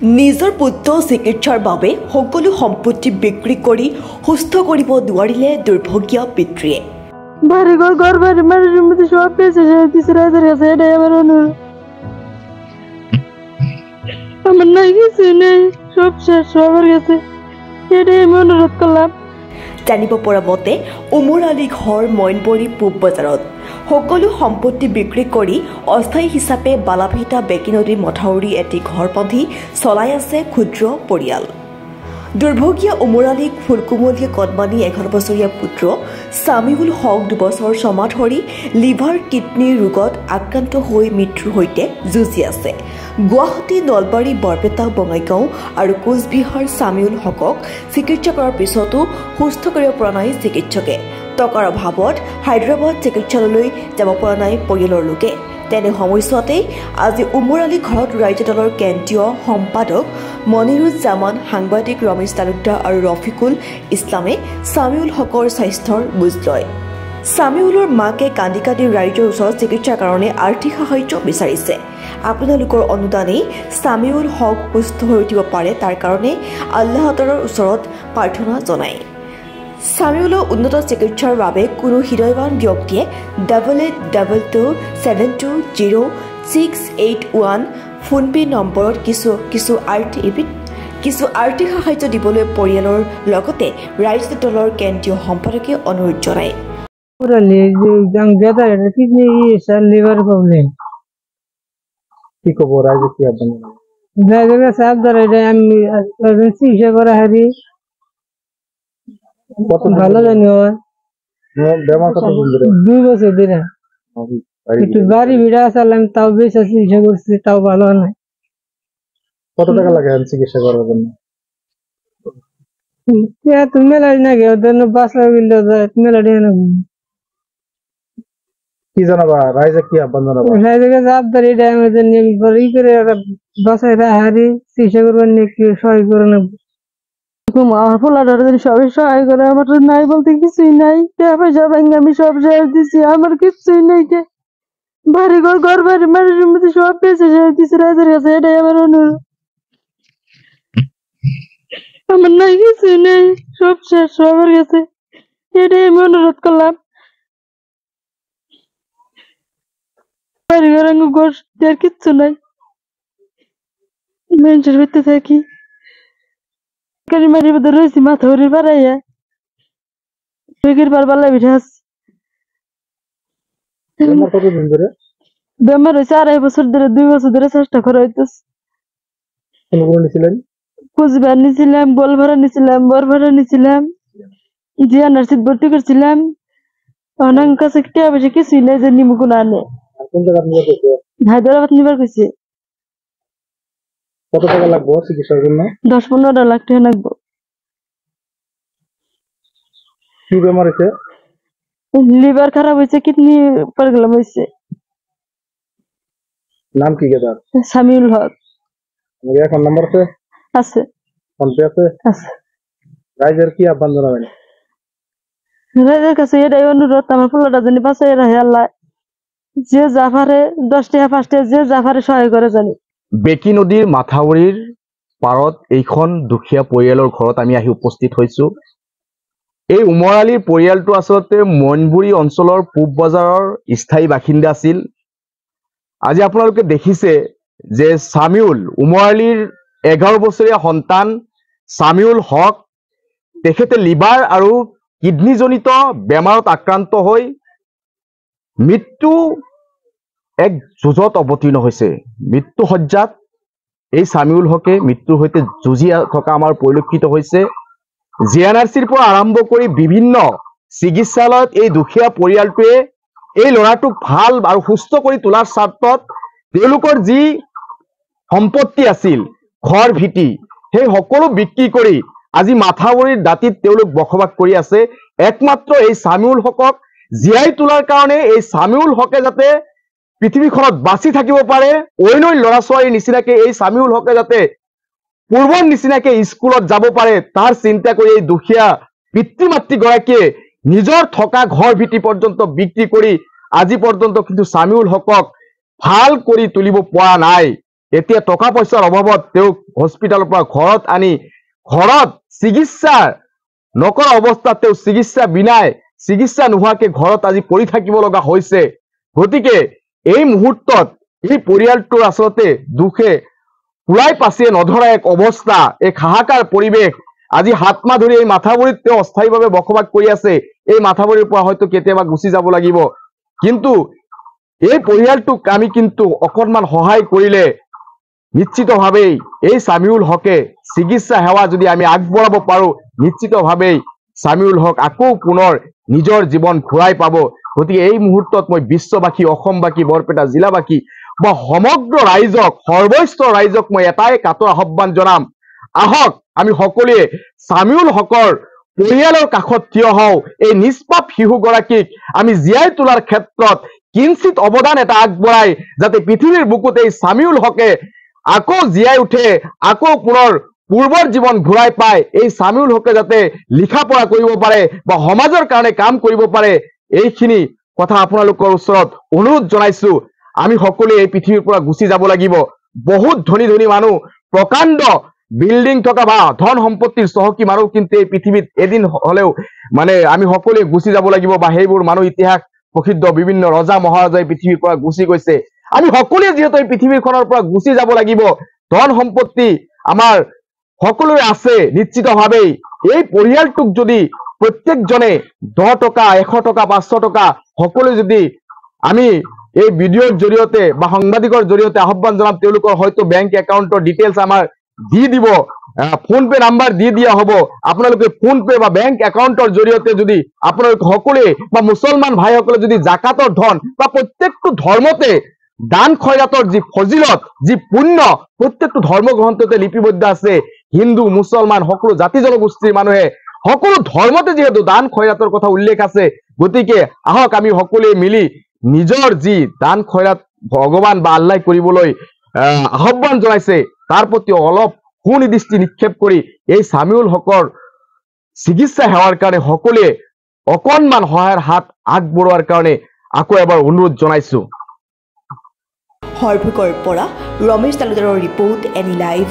নিজৰ পুত্ৰ চিকিৎসাৰ বাবে সকলো সম্পত্তি বিক্ৰী কৰি সুস্থ কৰিব নোৱাৰিলে দুৰ্ভগীয়া পিতৃয়ে। বাড়িঘর ঘর বাড়ি মারি জমিতে সব বেঁচে যায় রাজার কাছে, এটাই আমার অনুরোধ। আমার নাই কিছু নেই, সব শেষ সবার কাছে, এটাই আমি অনুরোধ করলাম। জানিব পৰা মতে উমৰ আলী ঘৰ মইনবৰী পূব বজাৰত। সকলো সম্পত্তি বিক্ৰী কৰি অস্থায়ী হিচাপে বালাভিটা বেকী নদীৰ মথাউৰি এটি ঘৰ বান্ধি চলাই আছে ক্ষুদ্ৰ পৰিয়াল। দুৰ্ভগীয়া উমৰ আলী ফুলকুমলীয়া কদমানী 11 বছৰীয়া পুত্ৰ ছামিউল হক 2 বছৰ ছমাহ ধৰি লিভাৰ কিডনীৰ ৰোগত আক্ৰান্ত হৈ মৃত্যুৰ সৈতে যুঁজি আছে। গুৱাহাটী, নলবাৰী, বৰপেটা, বঙাইগাঁও আৰু কোচবিহাৰ ছামিউল হকক চিকিৎসা কৰাৰ পিছতো সুস্থ কৰিব পৰা নাই চিকিৎসকে। টকাৰ অভাৱত হায়দৰাবাদ চিকিৎসালয়লৈ যাব পৰা নাই পৰিয়ালৰ লোকে। তেনে সময়ছোৱাতেই আজি উমৰ আলী ঘৰত ৰাইজৰ দলৰ কেন্দ্ৰীয় সম্পাদক মনিৰুজ্জামান, সাংবাদিক ৰমেশ তালুকদাৰ আৰু ৰফিকুল ইছলামে ছামিউল হকৰ স্বাস্থ্যৰ বুজ লয়। ছামিউলৰ মাকে কান্দি কান্দি ৰাইজৰ ওচৰত চিকিৎসাৰ কাৰণে আৰ্থিক সাহায্য বিচাৰিছে। আপোনালোকৰ অনুদানেই ছামিউল হক সুস্থ হৈ উঠিব পাৰে, তাৰ কাৰণে আল্লাহ তাআলাৰ ওচৰত প্ৰাৰ্থনা জনায়। ছামিউলৰ উন্নত চিকিৎসাৰ বাবে কোনো হৃদয়ৱান ব্যক্তিয়ে 8827200681 ফোনপে নম্বৰত কিছু আৰ্থিক সাহায্য দিবলৈ পৰিয়ালৰ লগতে ৰাইজৰ দলৰ কেন্দ্ৰীয় সম্পাদকে অনুৰোধ জনায়। লিভার প্রবলেম কি কব রাইজে কি আপনি রাইজে সাহেব ধরে আমি চিকিৎসা করা হারি কত ভালো জানি হয়। বেমার কত দিন ধরে? 2 বছর ধরে একটু বাড়ি ভিড়া চালাম, তাও বেশি চিকিৎসা করছি, তাও ভালো হয়। কত টাকা লাগে চিকিৎসা করার জন্য? তুমি মেলাড়ি না গে ওদের বাসা বিল্ড মেলাড়ি না কি জানাবা রাইজে কি আহ্বান জানাবা? রাইজে জবাবদার এটা আমাদের নিয়ম করে বাসায় হারি চিকিৎসা করবার নিয়ে কি সহায় করে না। আমার পোলাটার সবাই সহায় করে, আমার নাই বলতে কিছুই নাই। পয়সা ব্যাংক আমি সব শেষ দিছি, আমার কিছুই নেই। বাড়ি ঘর বাড়ি মারির মধ্যে সব বেঁচে শেষ দিছি রাজার কাছে, এটাই আমার অনুরোধ। আমার নাই কিছুই নেই, সব শেষ সবার কাছে, এটাই আমি অনুরোধ করলাম। বাড়ি ঘর ঘর আর কিচ্ছু নাই, মানুষের ভিতরে থাকি মারির মধ্যে রয়েছি মাথা উড়ি বাড়াইয়া পারবাল্লা বিঠে আছি। কতদিন ধরে বেমার হয়েছে? 2.5 বছর ধরে, 2 বছর ধরে চেষ্টা করা হইতেছে। কুচবিহার নিছিলাম, গোলভাড়া নিছিলাম, বরভাড়া নিছিলাম, জিয়া নার্সিত ভর্তি করছিলাম। অনার কাছে টিয়া পয়সা কিছুই নাই যে নিমুকুন আনে। হায়দ্রাবাদ নিবার কইছে। কত টাকা লাগবে চিকিৎসার জন্য? 10-15 লাখ টাকা লাগবে। কি বেমার হয়েছে? লিভার খারাপ হয়েছে, কিডনি প্রবলেম হয়েছে। নাম কি গেদার? সামিউল হক। এখন নাম্বার আছে? আছে। ফোন পে আছে? আছে। রাইজের কি আহ্বান জানাবেন? রাইজের কাছে এটাই অনুরোধ, আমার পোলাটা জানি বাঁচাই রাখে আল্লাহ। যে জাফারে 10 টাকা 5 টাকা যে জাফারে সহায় করে জানি। বেকী নদীৰ মাথাউৰিৰ পাৰত এইখন দুখীয়া পৰিয়ালৰ ঘৰত আমি আহি উপস্থিত হৈছো। এই উমৰ আলীৰ পৰিয়ালটো আচলতে মইনবুৰী অঞ্চলৰ পূব বজাৰৰ স্থায়ী বাসিন্দা আছিল। আজি আপোনালোকে দেখিছে যে ছামিউল, উমৰ আলীৰ 11 বছৰীয়া সন্তান ছামিউল হক, তেখেতে লিভাৰ আৰু কিডনীজনিত বেমাৰত আক্ৰান্ত হৈ মৃত্যু এক যুঁজত অৱতীৰ্ণ হৈছে। মৃত্যু সজ্জাত এই ছামিউল হকে মৃত্যুৰ সৈতে যুঁজি থকা আমাৰ পৰিলক্ষিত হৈছে। জিএনআৰচিৰ পৰা আৰম্ভ কৰি বিভিন্ন চিকিৎসালয়ত এই দুখীয়া পৰিয়ালটোৱে এই ল'ৰাটোক ভাল আৰু সুস্থ কৰি তোলাৰ স্বাৰ্থত তেওঁলোকৰ যি সম্পত্তি আছিল, ঘৰ ভিটি, সেই সকলো বিক্ৰী কৰি আজি মাথাউৰিৰ দাঁতিত তেওঁলোক বসবাস কৰি আছে। একমাত্ৰ এই ছামিউল হকক জীয়াই তোলাৰ কাৰণে, এই ছামিউল হকে যাতে পৃথিৱীখনত বাচি থাকিব পাৰে, অইন ল'ৰা ছোৱালীৰ নিচিনাকে এই ছামিউল হকে যাতে পূৰ্বৰ নিচিনাকে স্কুলত যাব পাৰে, তাৰ চিন্তা কৰি এই দুখীয়া পিতৃ মাতৃগৰাকীয়ে নিজৰ থকা ঘৰ ভিটি পৰ্যন্ত বিক্ৰী কৰি আজি পৰ্যন্ত কিন্তু ছামিউল হকক ভাল কৰি তুলিব পৰা নাই। এতিয়া টকা পইচাৰ অভাৱত তেওঁক হস্পিটালৰ পৰা ঘৰত আনি ঘৰত চিকিৎসা নকৰা অৱস্থাত তেওঁ চিকিৎসা বিনাই চিকিৎসা নোহোৱাকে ঘৰত আজি পৰি থাকিব লগা হৈছে। গতিকে এই মুহূৰ্তত এই পৰিয়ালটোৰ আচলতে দুখে পুৰাই পাচিয়ে নধৰা এক অৱস্থা, এক হাহাকাৰ পৰিৱেশ। আজি 7 মাহ ধৰি এই মাথাবৰীত তেওঁ অস্থায়ীভাৱে বসবাস কৰি আছে। এই মাথাবৰীৰ পৰা হয়তো কেতিয়াবা গুচি যাব লাগিব, কিন্তু এই পৰিয়ালটোক আমি কিন্তু অকণমান সহায় কৰিলে নিশ্চিতভাৱেই এই সামিউল হকে চিকিৎসা সেৱা যদি আমি আগবঢ়াব পাৰো, নিশ্চিতভাৱেই সামিউল হক আকৌ পুনৰ নিজৰ জীৱন ঘূৰাই পাব। গতিকে এই মুহূৰ্তত মই বিশ্ববাসী, অসমবাসী, বৰপেটা জিলাবাসী বা সমগ্ৰ ৰাইজক, সৰ্বস্ত ৰাইজক মই এটাই কাটৰ আহ্বান জনাম, আহক আমি সকলোৱে সামিউল হকৰ পৰিয়ালৰ কাষত থিয় হওঁ। এই নিষ্পাপ শিশুগৰাকীক আমি জীয়াই তোলাৰ ক্ষেত্ৰত কিঞ্চিত অৱদান এটা আগবঢ়াই যাতে পৃথিৱীৰ বুকুত এই সামিউল হকে আকৌ জীয়াই উঠে, আকৌ পুনৰ পূৰ্বৰ জীৱন ঘূৰাই পায়, এই সামিউল হকে যাতে লিখা পঢ়া কৰিব পাৰে বা সমাজৰ কাৰণে কাম কৰিব পাৰে, এইখিনি কথা আপোনালোকৰ ওচৰত অনুৰোধ জনাইছো। আমি সকলোৱে এই পৃথিৱীৰ পৰা গুচি যাব লাগিব। বহুত ধনী ধনী মানুহ, প্ৰকাণ্ড বিল্ডিং থকা বা ধন সম্পত্তিৰ চহকী মানুহ কিন্তু এই পৃথিৱীত এদিন হলেও মানে আমি সকলোৱে গুচি যাব লাগিব, বা সেইবোৰ মানুহ ইতিহাস প্ৰসিদ্ধ বিভিন্ন ৰজা মহাৰজাই পৃথিৱীৰ পৰা গুচি গৈছে। আমি সকলোৱে যিহেতু এই পৃথিৱীখনৰ পৰা গুচি যাব লাগিব, ধন সম্পত্তি আমাৰ সকলোৰে আছে নিশ্চিতভাৱেই। এই পৰিয়ালটোক যদি প্ৰত্যেকজনে 10 টকা, 100 টকা, 500 টকা সকলোৱে যদি আমি এই ভিডিঅ'ৰ জৰিয়তে বা সাংবাদিকৰ জৰিয়তে আহ্বান জনাম, তেওঁলোকৰ হয়তো বেংক একাউণ্টৰ ডিটেইলছ আমাৰ দি দিব, ফোন পে নাম্বাৰ দি দিয়া হ'ব। আপোনালোকে ফোন পে বা বেংক একাউণ্টৰ জৰিয়তে যদি আপোনালোক সকলোৱে বা মুছলমান ভাইসকলে যদি জাকাতৰ ধন বা প্ৰত্যেকটো ধৰ্মতে দান খয়ৰাতৰ যি ফজিলত, যি পুণ্য প্ৰত্যেকটো ধৰ্মগ্ৰন্থতে লিপিবদ্ধ আছে। হিন্দু, মুছলমান সকলো জাতি জনগোষ্ঠীৰ মানুহে সকলো ধৰ্মতে যিহেতু দান খয়ৰাতৰ কথা উল্লেখ আছে, গতিকে আহক আমি সকলোৱে মিলি নিজৰ যি দান খয়ৰাত ভগৱান বা আল্লাই কৰিবলৈ আহ্বান জনাইছে, তাৰ প্ৰতি অলপ সুনিৰ্দিষ্টি নিক্ষেপ কৰি এই সামিউল হকৰ চিকিৎসা সেৱাৰ কাৰণে সকলোৱে অকণমান সহায়ৰ হাত আগবঢ়োৱাৰ কাৰণে আকৌ এবাৰ অনুৰোধ জনাইছো। হৰভোগৰ পৰা ৰমেশ তালুকদাৰৰ ৰিপৰ্ট, এনি লাইভ।